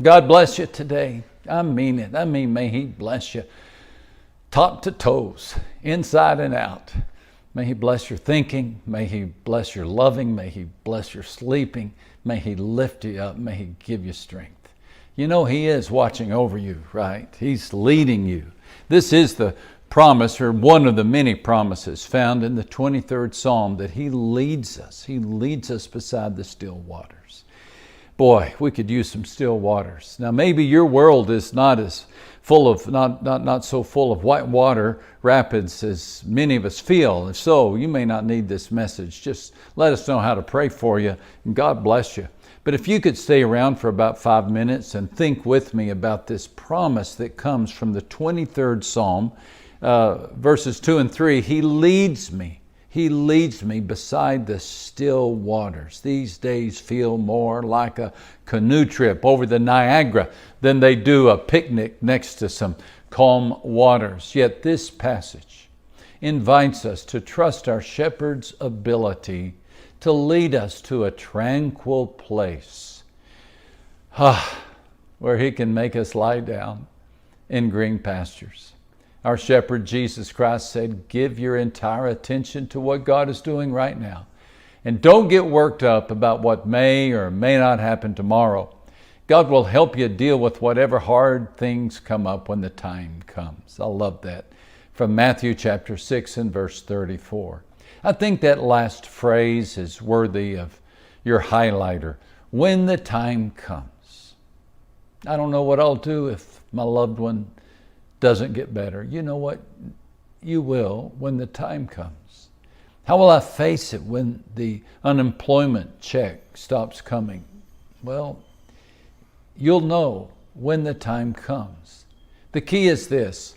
God bless you today. I mean it. I mean, may He bless you top to toes, inside and out. May He bless your thinking. May He bless your loving. May He bless your sleeping. May He lift you up. May He give you strength. You know He is watching over you, right? He's leading you. This is the promise, or one of the many promises found in the 23rd Psalm, that He leads us. He leads us beside the still waters. Boy, we could use some still waters. Now, maybe your world is not as full of, not so full of white water rapids as many of us feel. If so, you may not need this message. Just let us know how to pray for you, and God bless you. But if you could stay around for about 5 minutes and think with me about this promise that comes from the 23rd Psalm, verses 2 and 3, He leads me. He leads me beside the still waters. These days feel more like a canoe trip over the Niagara than they do a picnic next to some calm waters. Yet this passage invites us to trust our shepherd's ability to lead us to a tranquil place where He can make us lie down in green pastures. Our shepherd, Jesus Christ, said, give your entire attention to what God is doing right now. And don't get worked up about what may or may not happen tomorrow. God will help you deal with whatever hard things come up when the time comes. I love that. From Matthew chapter 6 and verse 34. I think that last phrase is worthy of your highlighter. When the time comes. I don't know what I'll do if my loved one doesn't get better. You know what? You will when the time comes. How will I face it when the unemployment check stops coming? Well, you'll know when the time comes. The key is this: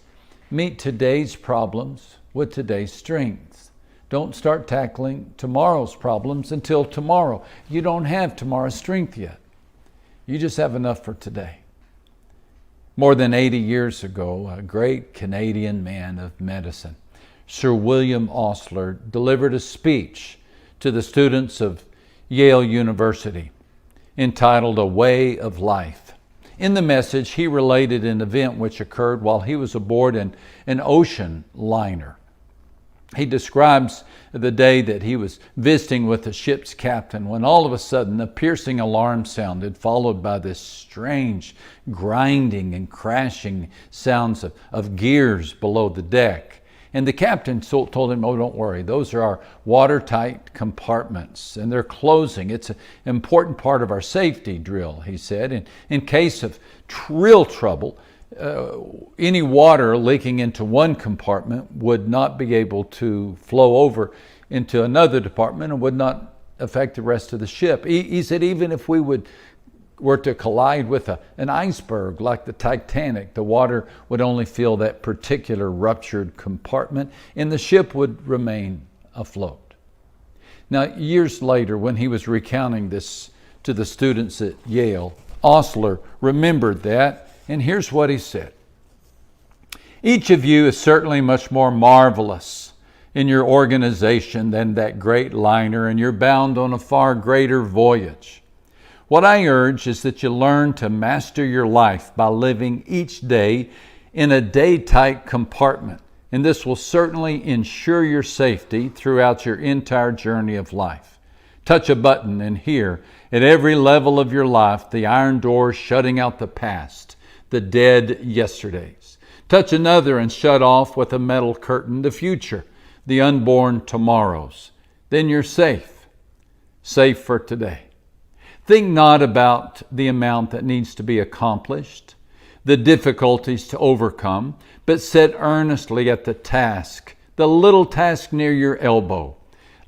meet today's problems with today's strengths. Don't start tackling tomorrow's problems until tomorrow. You don't have tomorrow's strength yet. You just have enough for today. More than 80 years ago, a great Canadian man of medicine, Sir William Osler, delivered a speech to the students of Yale University entitled A Way of Life. In the message, he related an event which occurred while he was aboard an ocean liner. He describes the day that he was visiting with the ship's captain when all of a sudden a piercing alarm sounded, followed by this strange grinding and crashing sounds of gears below the deck. And the captain told him, oh, don't worry, those are our watertight compartments and they're closing. It's an important part of our safety drill, he said. In case of real trouble, any water leaking into one compartment would not be able to flow over into another department and would not affect the rest of the ship. He said even if we were to collide with an iceberg like the Titanic, the water would only fill that particular ruptured compartment and the ship would remain afloat. Now, years later, when he was recounting this to the students at Yale, Osler remembered that. And here's what he said. Each of you is certainly much more marvelous in your organization than that great liner, and you're bound on a far greater voyage. What I urge is that you learn to master your life by living each day in a day-tight compartment, and this will certainly ensure your safety throughout your entire journey of life. Touch a button and here, at every level of your life, the iron door shutting out the past, the dead yesterdays. Touch another and shut off with a metal curtain the future, the unborn tomorrows. Then you're safe for today. Think not about the amount that needs to be accomplished, the difficulties to overcome, but set earnestly at the task, the little task near your elbow,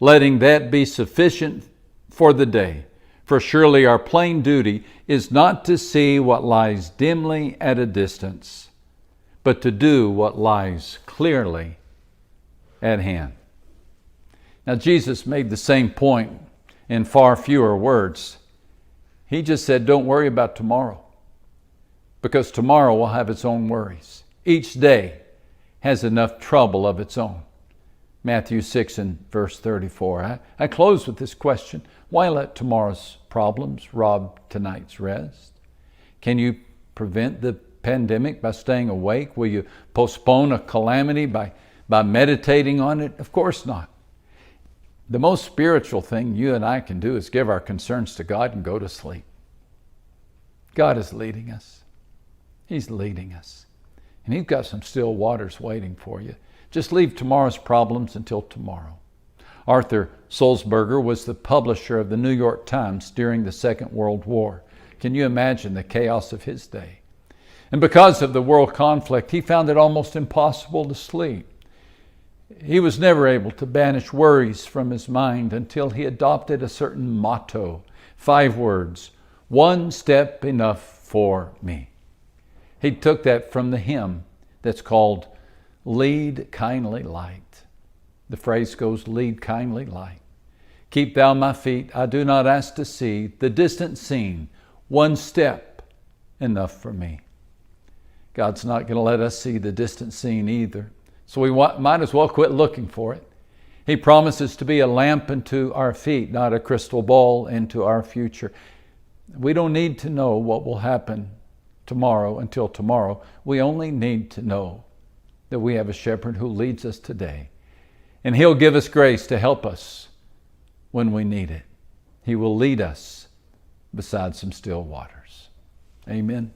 letting that be sufficient for the day. For surely our plain duty is not to see what lies dimly at a distance, but to do what lies clearly at hand. Now, Jesus made the same point in far fewer words. He just said, don't worry about tomorrow, because tomorrow will have its own worries. Each day has enough trouble of its own. Matthew 6 and verse 34. I close with this question. Why let tomorrow's problems rob tonight's rest? Can you prevent the pandemic by staying awake? Will you postpone a calamity by meditating on it? Of course not. The most spiritual thing you and I can do is give our concerns to God and go to sleep. God is leading us. He's leading us. And He's got some still waters waiting for you. Just leave tomorrow's problems until tomorrow. Arthur Sulzberger was the publisher of the New York Times during the Second World War. Can you imagine the chaos of his day? And because of the world conflict, he found it almost impossible to sleep. He was never able to banish worries from his mind until he adopted a certain motto, 5 words, one step enough for me. He took that from the hymn that's called Lead Kindly Light. The phrase goes, lead kindly light. Keep thou my feet, I do not ask to see the distant scene, one step enough for me. God's not going to let us see the distant scene either. So we might as well quit looking for it. He promises to be a lamp unto our feet, not a crystal ball into our future. We don't need to know what will happen tomorrow until tomorrow. We only need to know that we have a shepherd who leads us today. And He'll give us grace to help us when we need it. He will lead us beside some still waters. Amen.